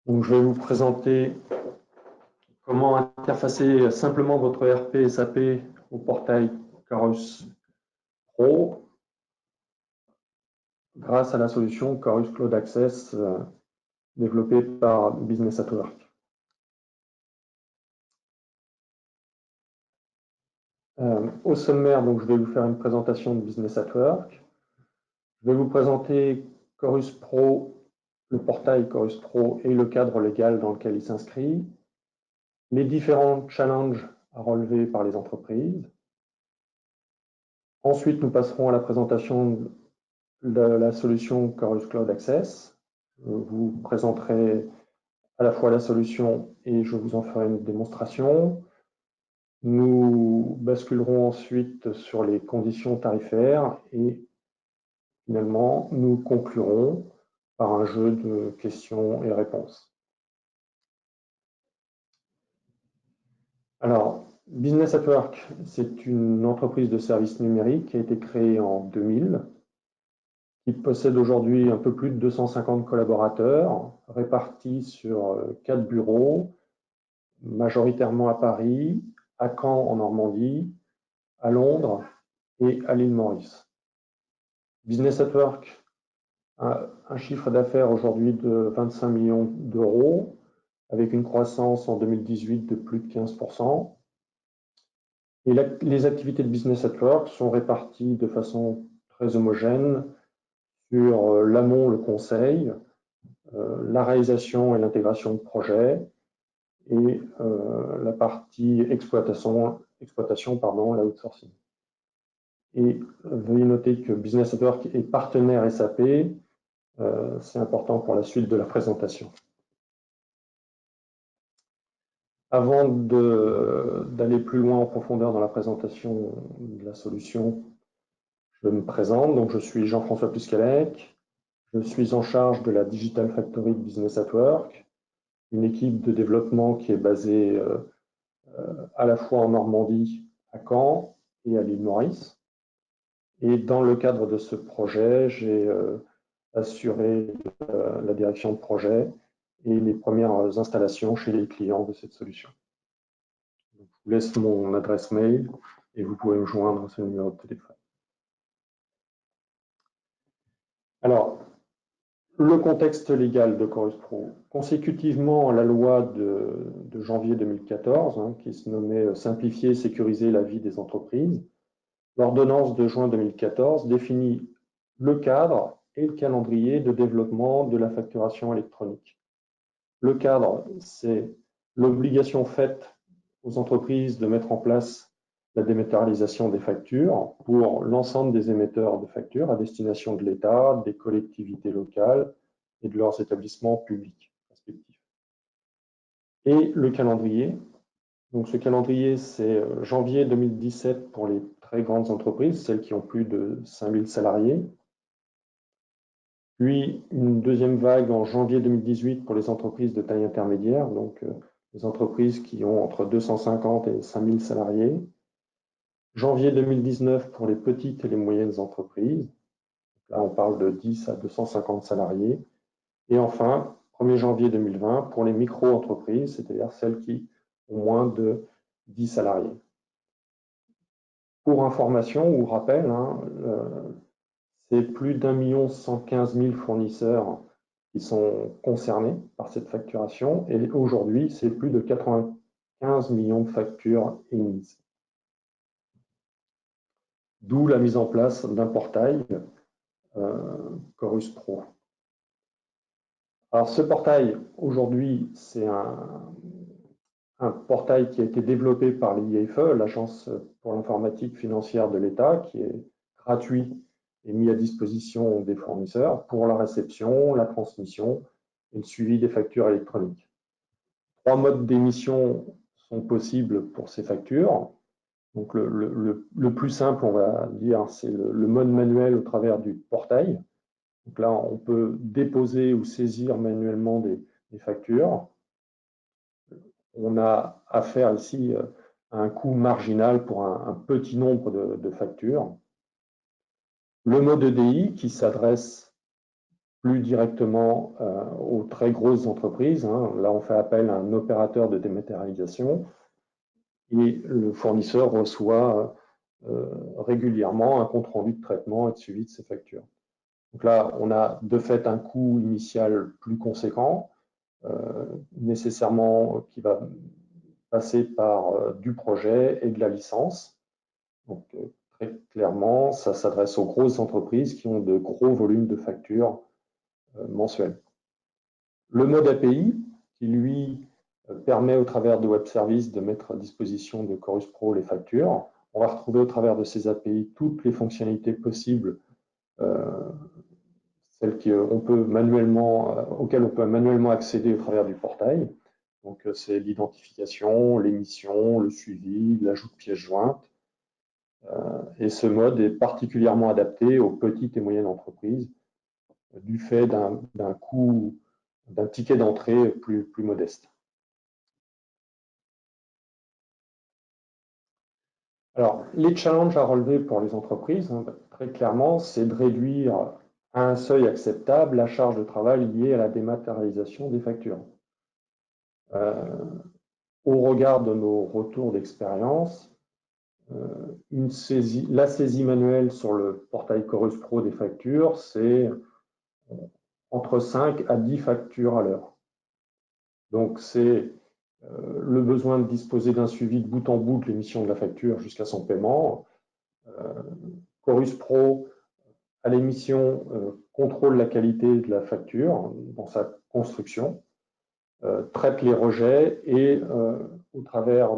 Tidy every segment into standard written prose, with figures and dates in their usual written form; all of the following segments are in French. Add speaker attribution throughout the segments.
Speaker 1: Donc, je vais vous présenter comment interfacer simplement votre ERP SAP au portail Chorus Pro grâce à la solution Chorus Cloud Access développée par Business at Work. Au sommaire, donc, je vais vous faire une présentation de Business at Work. Je vais vous présenter Chorus Pro, le portail Chorus Pro et le cadre légal dans lequel il s'inscrit, les différents challenges à relever par les entreprises. Ensuite, nous passerons à la présentation de la solution Chorus Cloud Access. Je vous présenterai à la fois la solution et je vous en ferai une démonstration. Nous basculerons ensuite sur les conditions tarifaires et finalement, nous conclurons par un jeu de questions et réponses. Alors, Business at Work, c'est une entreprise de services numériques qui a été créée en 2000, qui possède aujourd'hui un peu plus de 250 collaborateurs répartis sur 4 bureaux, majoritairement à Paris, à Caen en Normandie, à Londres et à l'île Maurice. Business at Work a un chiffre d'affaires aujourd'hui de 25 millions d'euros, avec une croissance en 2018 de plus de 15%. Et les activités de Business at Work sont réparties de façon très homogène sur l'amont, le conseil, la réalisation et l'intégration de projets, et la partie exploitation, l'outsourcing. Et veuillez noter que Business at Work est partenaire SAP, c'est important pour la suite de la présentation. Avant d'aller plus loin en profondeur dans la présentation de la solution, je me présente. Donc, je suis Jean-François Pluscalec, je suis en charge de la Digital Factory de Business at Work, une équipe de développement qui est basée à la fois en Normandie, à Caen et à l'île Maurice. Et dans le cadre de ce projet, j'ai assuré la direction de projet et les premières installations chez les clients de cette solution. Donc, je vous laisse mon adresse mail et vous pouvez me joindre à ce numéro de téléphone. Alors, le contexte légal de Chorus Pro. Consécutivement à la loi de janvier 2014, qui se nommait « Simplifier et sécuriser la vie des entreprises », l'ordonnance de juin 2014 définit le cadre et le calendrier de développement de la facturation électronique. Le cadre, c'est l'obligation faite aux entreprises de mettre en place la dématérialisation des factures pour l'ensemble des émetteurs de factures à destination de l'État, des collectivités locales et de leurs établissements publics respectifs. Et le calendrier, donc ce calendrier, c'est janvier 2017 pour les très grandes entreprises, celles qui ont plus de 5000 salariés, puis une deuxième vague en janvier 2018 pour les entreprises de taille intermédiaire, donc les entreprises qui ont entre 250 et 5000 salariés, janvier 2019 pour les petites et les moyennes entreprises, là on parle de 10 à 250 salariés, et enfin 1er janvier 2020 pour les micro-entreprises, c'est-à-dire celles qui ont moins de 10 salariés. Pour information ou rappel, c'est plus d'1,115 000 fournisseurs qui sont concernés par cette facturation et aujourd'hui, c'est plus de 95 millions de factures émises. D'où la mise en place d'un portail Chorus Pro. Alors ce portail, aujourd'hui, c'est un portail qui a été développé par l'IFE, l'Agence pour l'informatique financière de l'État, qui est gratuit et mis à disposition des fournisseurs pour la réception, la transmission et le suivi des factures électroniques. 3 modes d'émission sont possibles pour ces factures. Donc le plus simple, on va dire, c'est le mode manuel au travers du portail. Donc là, on peut déposer ou saisir manuellement des factures. On a affaire ici à un coût marginal pour un petit nombre de factures. Le mode EDI qui s'adresse plus directement aux très grosses entreprises. Là, on fait appel à un opérateur de dématérialisation et le fournisseur reçoit régulièrement un compte-rendu de traitement et de suivi de ses factures. Donc là, on a de fait un coût initial plus conséquent, nécessairement qui va passer par du projet et de la licence. Donc très clairement, ça s'adresse aux grosses entreprises qui ont de gros volumes de factures mensuelles. Le mode API, qui lui permet au travers de web services de mettre à disposition de Chorus Pro les factures. On va retrouver au travers de ces API toutes les fonctionnalités possibles, celles auxquelles on peut manuellement accéder au travers du portail. Donc c'est l'identification, l'émission, le suivi, l'ajout de pièces jointes. Et ce mode est particulièrement adapté aux petites et moyennes entreprises du fait d'un coût, d'un ticket d'entrée plus modeste. Alors, les challenges à relever pour les entreprises, très clairement, c'est de réduire à un seuil acceptable la charge de travail liée à la dématérialisation des factures. Au regard de nos retours d'expérience, la saisie manuelle sur le portail Chorus Pro des factures, c'est entre 5 à 10 factures à l'heure. Donc, c'est le besoin de disposer d'un suivi de bout en bout de l'émission de la facture jusqu'à son paiement. Chorus Pro, à l'émission, contrôle la qualité de la facture dans sa construction, traite les rejets et, au travers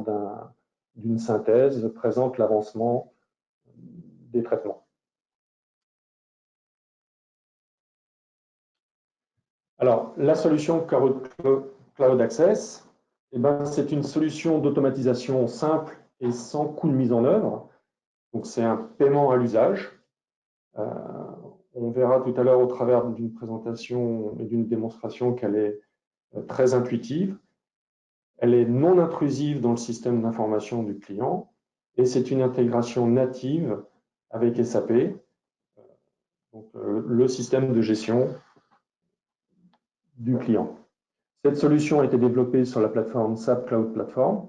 Speaker 1: d'une synthèse, présente l'avancement des traitements. Alors, la solution Cloud Access, c'est une solution d'automatisation simple et sans coût de mise en œuvre. Donc, c'est un paiement à l'usage. On verra tout à l'heure au travers d'une présentation et d'une démonstration qu'elle est très intuitive. Elle est non intrusive dans le système d'information du client et c'est une intégration native avec SAP, donc le système de gestion du client. Cette solution a été développée sur la plateforme SAP Cloud Platform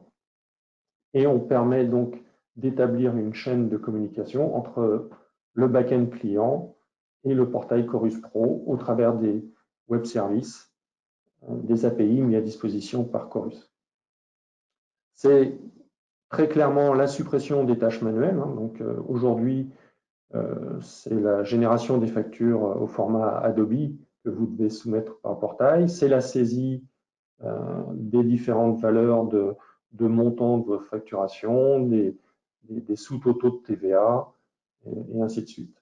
Speaker 1: et on permet donc d'établir une chaîne de communication entre le back-end client et le portail Chorus Pro au travers des web services, des API mis à disposition par Chorus. C'est très clairement la suppression des tâches manuelles. Donc aujourd'hui, c'est la génération des factures au format Adobe que vous devez soumettre par portail. C'est la saisie des différentes valeurs de montant de votre facturation, des sous-totaux de TVA, et ainsi de suite.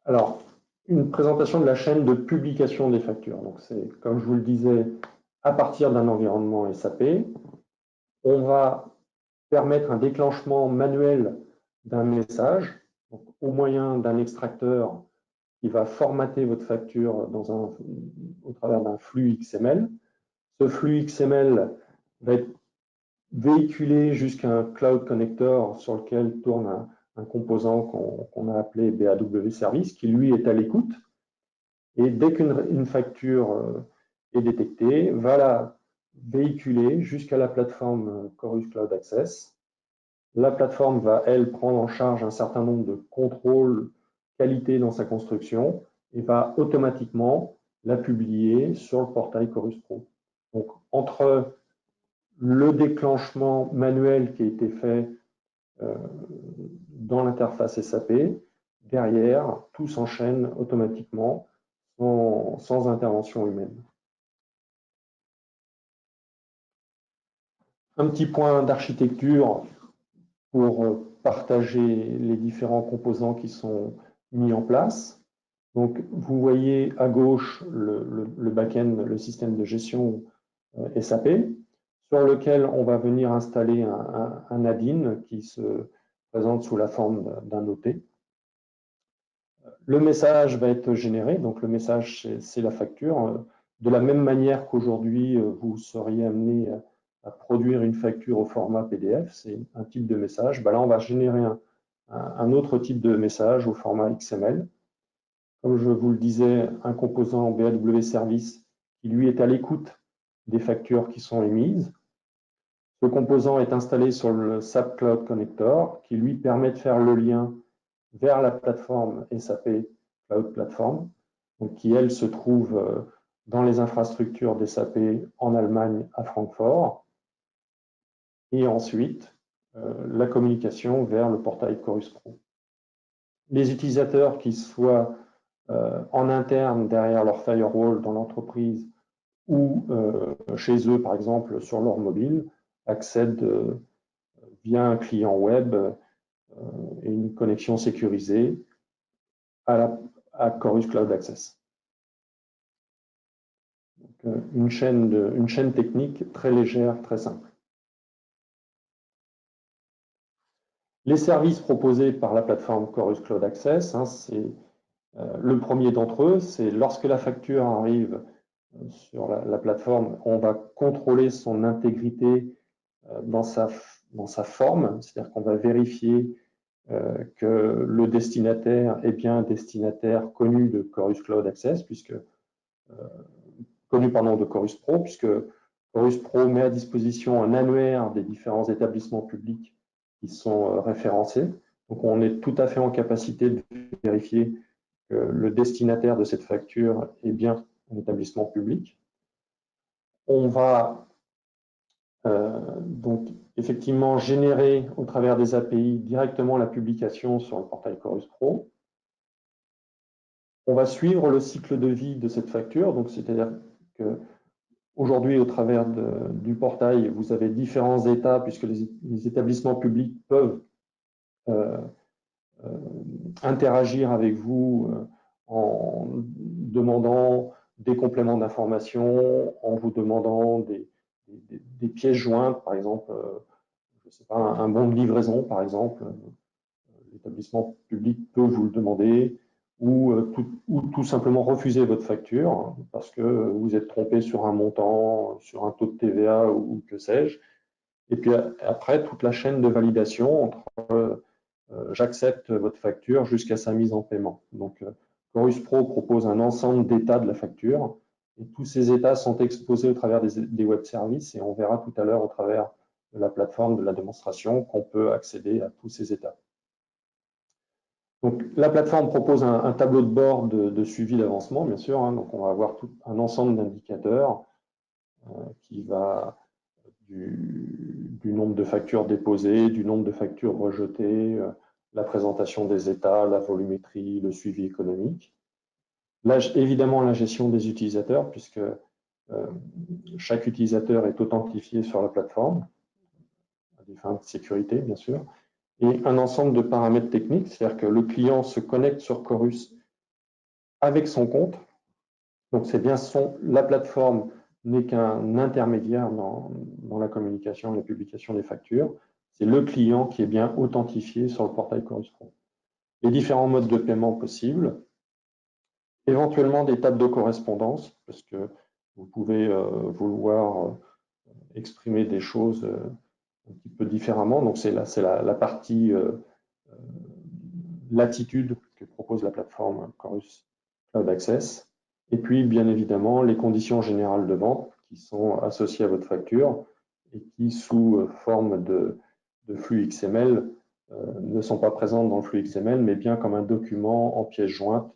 Speaker 1: Alors, une présentation de la chaîne de publication des factures. Donc, c'est, comme je vous le disais, à partir d'un environnement SAP, on va permettre un déclenchement manuel d'un message, donc, au moyen d'un extracteur qui va formater votre facture au travers d'un flux XML. Ce flux XML va être véhiculé jusqu'à un Cloud Connector sur lequel tourne un composant qu'on a appelé BAW Service, qui lui est à l'écoute. Et dès qu'une facture est détectée, va la véhiculer jusqu'à la plateforme Chorus Cloud Access. La plateforme va, elle, prendre en charge un certain nombre de contrôles qualité dans sa construction et va automatiquement la publier sur le portail Chorus Pro. Donc, entre le déclenchement manuel qui a été fait dans l'interface SAP, derrière, tout s'enchaîne automatiquement sans intervention humaine. Un petit point d'architecture pour partager les différents composants qui sont mis en place. Donc, vous voyez à gauche le back-end, le système de gestion SAP, sur lequel on va venir installer un add-in qui se présente sous la forme d'un OT. Le message va être généré, donc le message, c'est la facture. De la même manière qu'aujourd'hui, vous seriez amené à produire une facture au format PDF, c'est un type de message. Là, on va générer un autre type de message au format XML. Comme je vous le disais, un composant BAW Service qui lui est à l'écoute des factures qui sont émises. Ce composant est installé sur le SAP Cloud Connector qui lui permet de faire le lien vers la plateforme SAP Cloud Platform, donc qui elle se trouve dans les infrastructures des SAP en Allemagne à Francfort. Et ensuite, la communication vers le portail Chorus Pro. Les utilisateurs qui soient en interne derrière leur firewall dans l'entreprise ou chez eux, par exemple, sur leur mobile, accèdent via un client web et une connexion sécurisée à Chorus Cloud Access. Donc, une chaîne technique très légère, très simple. Les services proposés par la plateforme Chorus Cloud Access, c'est le premier d'entre eux, c'est lorsque la facture arrive sur la plateforme, on va contrôler son intégrité dans sa forme, c'est-à-dire qu'on va vérifier que le destinataire est bien un destinataire connu de Chorus Cloud Access, connu de Chorus Pro, puisque Chorus Pro met à disposition un annuaire des différents établissements publics qui sont référencés. Donc on est tout à fait en capacité de vérifier que le destinataire de cette facture est bien un établissement public. On va donc effectivement générer au travers des API directement la publication sur le portail Chorus Pro. On va suivre le cycle de vie de cette facture, donc c'est-à-dire que aujourd'hui, au travers du portail, vous avez différents états puisque les établissements publics peuvent interagir avec vous en demandant des compléments d'information, en vous demandant des pièces jointes, par exemple, je sais pas, un bon de livraison, par exemple. L'établissement public peut vous le demander, ou tout simplement refuser votre facture parce que vous êtes trompé sur un montant, sur un taux de TVA ou que sais-je. Et puis après, toute la chaîne de validation entre j'accepte votre facture jusqu'à sa mise en paiement. Donc, Chorus Pro propose un ensemble d'états de la facture et tous ces états sont exposés au travers des web services et on verra tout à l'heure au travers de la plateforme de la démonstration qu'on peut accéder à tous ces états. Donc, la plateforme propose un tableau de bord de suivi d'avancement, bien sûr. Donc, on va avoir tout un ensemble d'indicateurs qui va du nombre de factures déposées, du nombre de factures rejetées, la présentation des états, la volumétrie, le suivi économique. Là, évidemment, la gestion des utilisateurs, puisque chaque utilisateur est authentifié sur la plateforme, à des fins de sécurité, bien sûr, et un ensemble de paramètres techniques, c'est-à-dire que le client se connecte sur Chorus avec son compte. Donc, c'est bien la plateforme n'est qu'un intermédiaire dans la communication et la publication des factures. C'est le client qui est bien authentifié sur le portail Chorus Pro. Les différents modes de paiement possibles, éventuellement des tables de correspondance, parce que vous pouvez vouloir exprimer des choses un petit peu différemment. Donc, c'est la partie latitude que propose la plateforme Chorus Cloud Access. Et puis, bien évidemment, les conditions générales de vente qui sont associées à votre facture et qui, sous forme de flux XML, ne sont pas présentes dans le flux XML, mais bien comme un document en pièces jointes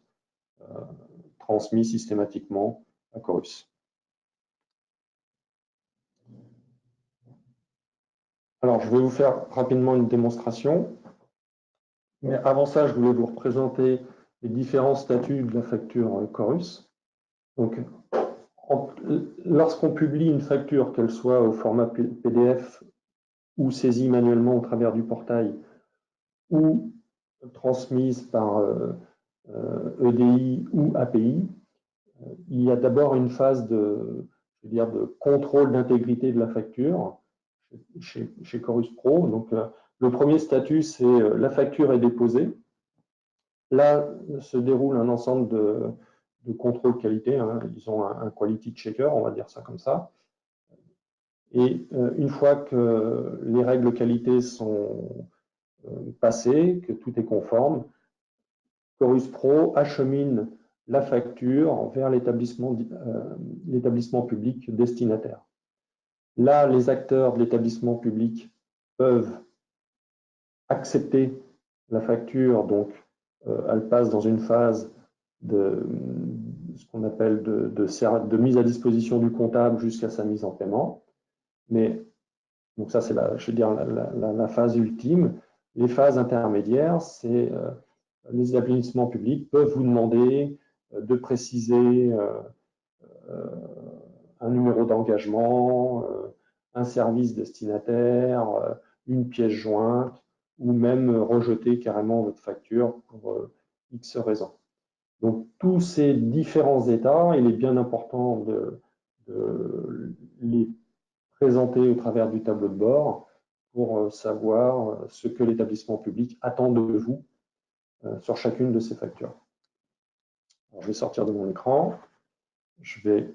Speaker 1: transmis systématiquement à Chorus. Alors, je vais vous faire rapidement une démonstration. Mais avant ça, je voulais vous représenter les différents statuts de la facture Chorus. Donc, lorsqu'on publie une facture, qu'elle soit au format PDF ou saisie manuellement au travers du portail ou transmise par EDI ou API, il y a d'abord une phase de contrôle d'intégrité de la facture chez Chorus Pro. Donc, le premier statut, c'est la facture est déposée. Là se déroule un ensemble de contrôle qualité. Ils ont un quality checker, on va dire ça comme ça. Et une fois que les règles qualité sont passé, que tout est conforme, Chorus Pro achemine la facture vers l'établissement public destinataire. Là, les acteurs de l'établissement public peuvent accepter la facture, donc elle passe dans une phase de ce qu'on appelle de mise à disposition du comptable jusqu'à sa mise en paiement. Mais donc ça, c'est je veux dire, la phase ultime. Les phases intermédiaires, c'est les établissements publics peuvent vous demander de préciser un numéro d'engagement, un service destinataire, une pièce jointe, ou même rejeter carrément votre facture pour X raisons. Donc, tous ces différents états, il est bien important de les présenter au travers du tableau de bord pour savoir ce que l'établissement public attend de vous sur chacune de ces factures. Alors, je vais sortir de mon écran. Je vais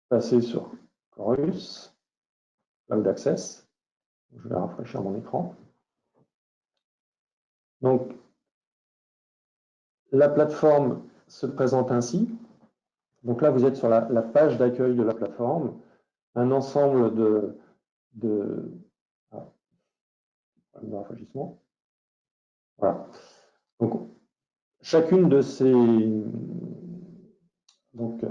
Speaker 1: passer sur Chorus, Cloud Access. Je vais rafraîchir mon écran. Donc, la plateforme se présente ainsi. Donc là, vous êtes sur la page d'accueil de la plateforme. Un ensemble de rafraîchissement. Voilà. Donc, chacune de ces... Donc,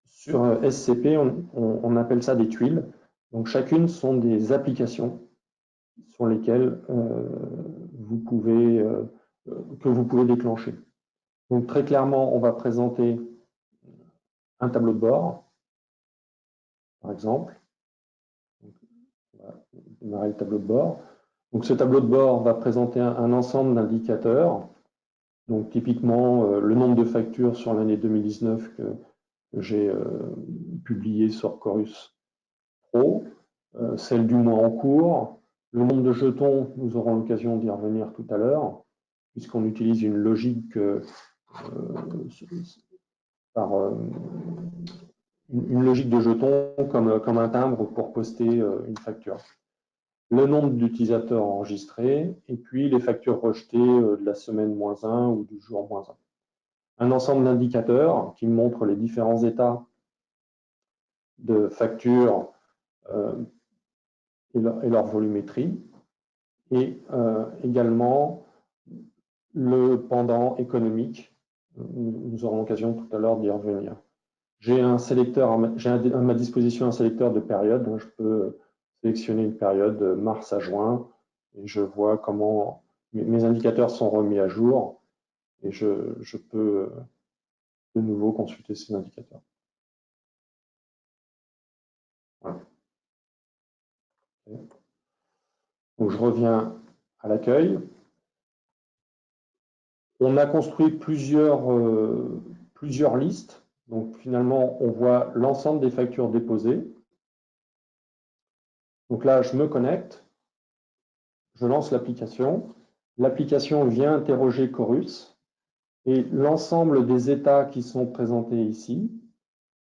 Speaker 1: sur SCP, on appelle ça des tuiles. Donc, chacune sont des applications sur lesquelles que vous pouvez déclencher. Donc, très clairement, on va présenter un tableau de bord, par exemple. Donc, on va démarrer le tableau de bord. Donc, ce tableau de bord va présenter un ensemble d'indicateurs. Donc, typiquement, le nombre de factures sur l'année 2019 que j'ai publié sur Chorus Pro, celle du mois en cours, le nombre de jetons, nous aurons l'occasion d'y revenir tout à l'heure, puisqu'on utilise une logique une logique de jetons comme un timbre pour poster une facture. Le nombre d'utilisateurs enregistrés, et puis les factures rejetées de la semaine -1 ou du jour -1. Un ensemble d'indicateurs qui montrent les différents états de factures et leur volumétrie, et également le pendant économique. Nous aurons l'occasion tout à l'heure d'y revenir. J'ai à ma disposition un sélecteur de période. Je peux sélectionner une période de mars à juin et je vois comment mes indicateurs sont remis à jour et je peux de nouveau consulter ces indicateurs. Voilà. Donc je reviens à l'accueil. On a construit plusieurs listes. Donc finalement, on voit l'ensemble des factures déposées. Donc là, je me connecte, je lance l'application. L'application vient interroger Chorus et l'ensemble des états qui sont présentés ici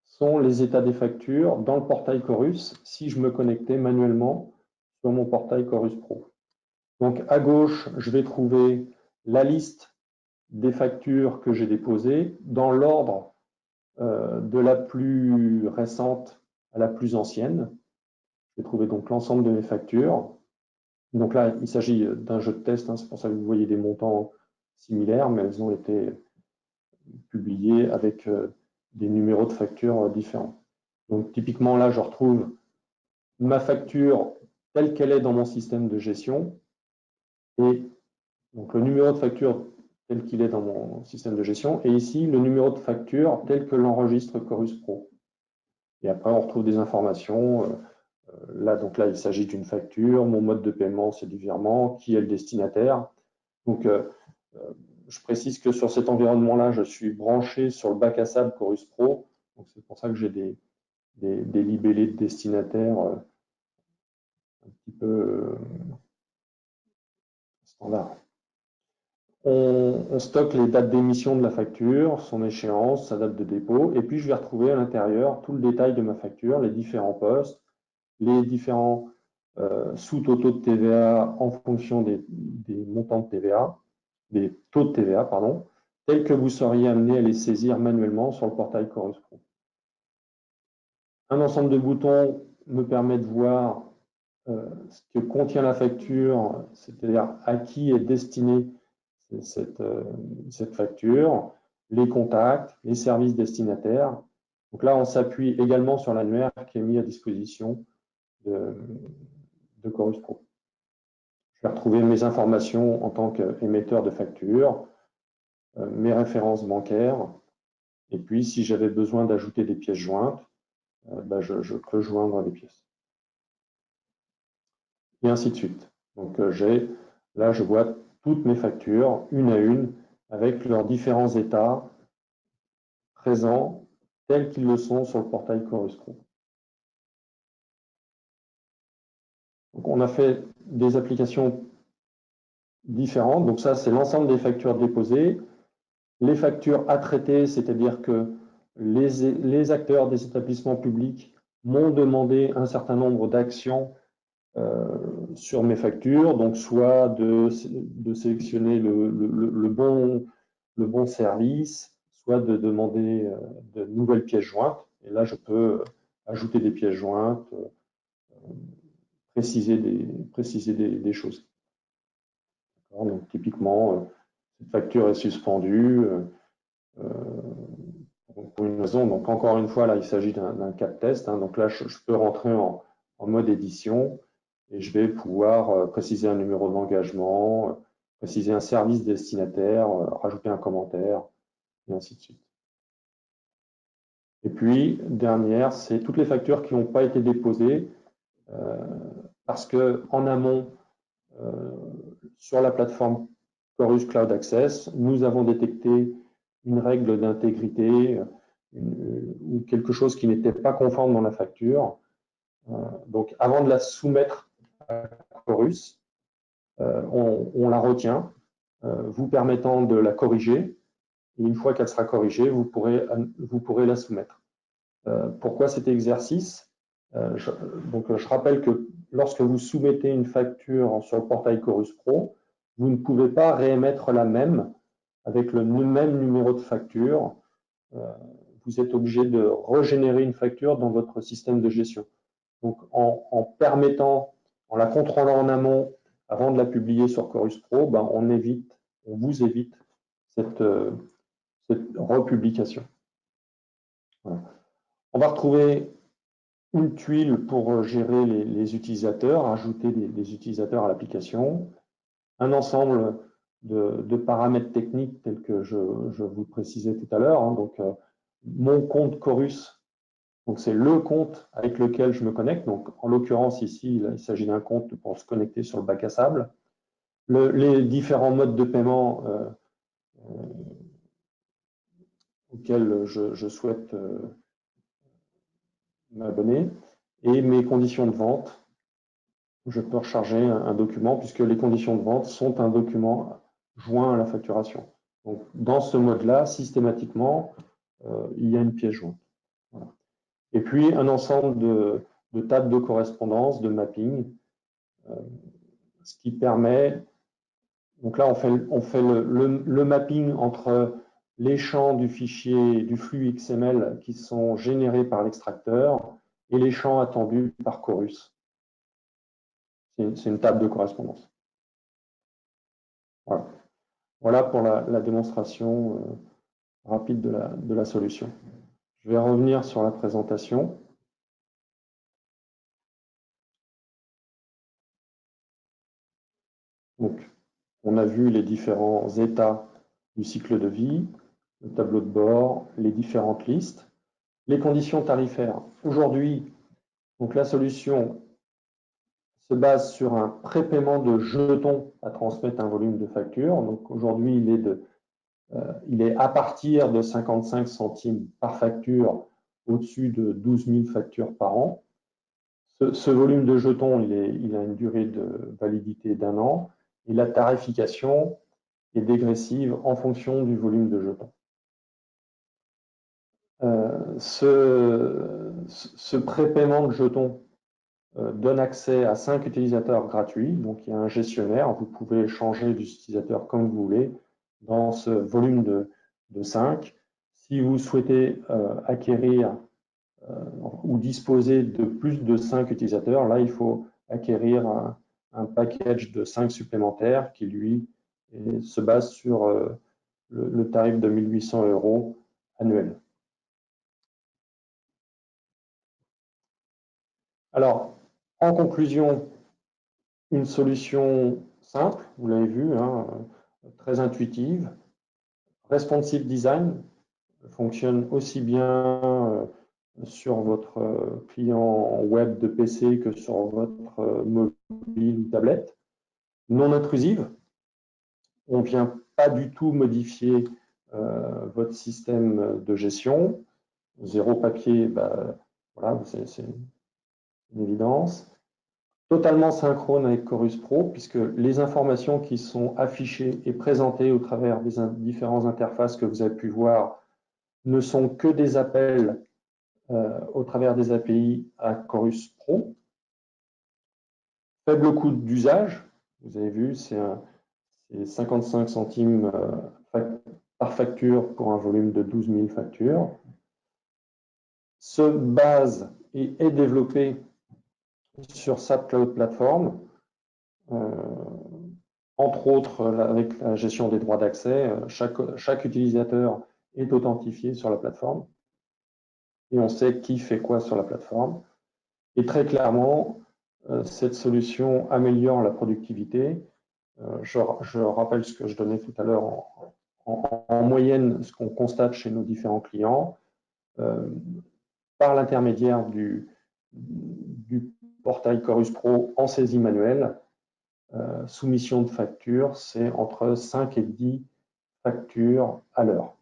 Speaker 1: sont les états des factures dans le portail Chorus si je me connectais manuellement sur mon portail Chorus Pro. Donc à gauche, je vais trouver la liste des factures que j'ai déposées dans l'ordre de la plus récente à la plus ancienne. Je vais trouver donc l'ensemble de mes factures. Donc là, il s'agit d'un jeu de test, hein, c'est pour ça que vous voyez des montants similaires, mais elles ont été publiées avec des numéros de factures différents. Donc typiquement là, je retrouve ma facture telle qu'elle est dans mon système de gestion et donc le numéro de facture tel qu'il est dans mon système de gestion et ici le numéro de facture tel que l'enregistre Chorus Pro. Et après, on retrouve des informations. Là, il s'agit d'une facture. Mon mode de paiement, c'est du virement. Qui est le destinataire? Donc, je précise que sur cet environnement-là, je suis branché sur le bac à sable Chorus Pro. Donc, c'est pour ça que j'ai des libellés de destinataires un petit peu standard. On stocke les dates d'émission de la facture, son échéance, sa date de dépôt, et puis je vais retrouver à l'intérieur tout le détail de ma facture, les différents postes, les différents sous taux de TVA en fonction des montants de TVA, des taux de TVA, pardon, tels que vous seriez amené à les saisir manuellement sur le portail Chorus Pro. Un ensemble de boutons me permet de voir ce que contient la facture, c'est-à-dire à qui est destinée cette facture, les contacts, les services destinataires. Donc là, on s'appuie également sur l'annuaire qui est mis à disposition de Chorus Pro. Je vais retrouver mes informations en tant qu'émetteur de facture, mes références bancaires, et puis si j'avais besoin d'ajouter des pièces jointes, je peux joindre les pièces. Et ainsi de suite. Donc là, je vois toutes mes factures, une à une, avec leurs différents états présents, tels qu'ils le sont sur le portail Chorus Pro. Donc on a fait des applications différentes. Donc ça, c'est l'ensemble des factures déposées. Les factures à traiter, c'est-à-dire que les acteurs des établissements publics m'ont demandé un certain nombre d'actions sur mes factures, donc soit de sélectionner le bon service, soit de demander de nouvelles pièces jointes. Et là, je peux ajouter des pièces jointes, préciser des choses. Donc, typiquement, cette facture est suspendue pour une raison. Donc, encore une fois, là, il s'agit d'un cas de test. Donc là, je peux rentrer en mode édition et je vais pouvoir préciser un numéro d'engagement, préciser un service destinataire, rajouter un commentaire, et ainsi de suite. Et puis, dernière, c'est toutes les factures qui n'ont pas été déposées parce qu'en amont, sur la plateforme Chorus Cloud Access, nous avons détecté une règle d'intégrité ou quelque chose qui n'était pas conforme dans la facture. Donc, avant de la soumettre à Chorus, on la retient, vous permettant de la corriger. Et une fois qu'elle sera corrigée, vous pourrez la soumettre. Pourquoi cet exercice? Je rappelle que lorsque vous soumettez une facture sur le portail Chorus Pro, vous ne pouvez pas réémettre la même avec le même numéro de facture. Vous êtes obligé de régénérer une facture dans votre système de gestion. Donc, en la contrôlant en amont avant de la publier sur Chorus Pro, on vous évite cette republication. Voilà. On va retrouver une tuile pour gérer les utilisateurs, ajouter des utilisateurs à l'application, un ensemble de paramètres techniques tels que je vous précisais tout à l'heure. Donc, mon compte Chorus, donc c'est le compte avec lequel je me connecte. Donc, en l'occurrence, ici, il s'agit d'un compte pour se connecter sur le bac à sable. Les différents modes de paiement auxquels je souhaite m'abonner et mes conditions de vente. Je peux recharger un document puisque les conditions de vente sont un document joint à la facturation. Donc, dans ce mode-là, systématiquement, il y a une pièce jointe. Voilà. Et puis, un ensemble de tables de correspondance, de mapping, ce qui permet, donc là, on fait le mapping entre les champs du fichier, du flux XML qui sont générés par l'extracteur et les champs attendus par Chorus. C'est une table de correspondance. Voilà. Voilà pour la démonstration rapide de la solution. Je vais revenir sur la présentation. Donc, on a vu les différents états du cycle de vie, le tableau de bord, les différentes listes, les conditions tarifaires. Aujourd'hui, donc la solution se base sur un prépaiement de jetons à transmettre un volume de facture. Donc aujourd'hui, il est à partir de 55 centimes par facture au-dessus de 12 000 factures par an. Ce volume de jetons, il a une durée de validité d'1 an et la tarification est dégressive en fonction du volume de jetons. Ce prépaiement de jetons donne accès à 5 utilisateurs gratuits. Donc, il y a un gestionnaire. Vous pouvez changer d'utilisateur comme vous voulez dans ce volume de 5. Si vous souhaitez acquérir ou disposer de plus de 5 utilisateurs, là, il faut acquérir un package de 5 supplémentaires qui, lui, se base sur le tarif de 1 800 € annuel. Alors, en conclusion, une solution simple, vous l'avez vu, hein, très intuitive. Responsive design fonctionne aussi bien sur votre client web de PC que sur votre mobile ou tablette. Non intrusive, on ne vient pas du tout modifier votre système de gestion. Zéro papier, bah, voilà, c'est une évidence. Totalement synchrone avec Chorus Pro, puisque les informations qui sont affichées et présentées au travers des différentes interfaces que vous avez pu voir ne sont que des appels au travers des API à Chorus Pro. Faible coût d'usage, vous avez vu, c'est 55 centimes par facture pour un volume de 12 000 factures. Se base et est développé sur SAP Cloud Platform, entre autres avec la gestion des droits d'accès. Chaque utilisateur est authentifié sur la plateforme et on sait qui fait quoi sur la plateforme. Et très clairement, cette solution améliore la productivité. Je rappelle ce que je donnais tout à l'heure en moyenne, ce qu'on constate chez nos différents clients. Par l'intermédiaire du portail Chorus Pro en saisie manuelle, soumission de facture, c'est entre 5 et 10 factures à l'heure.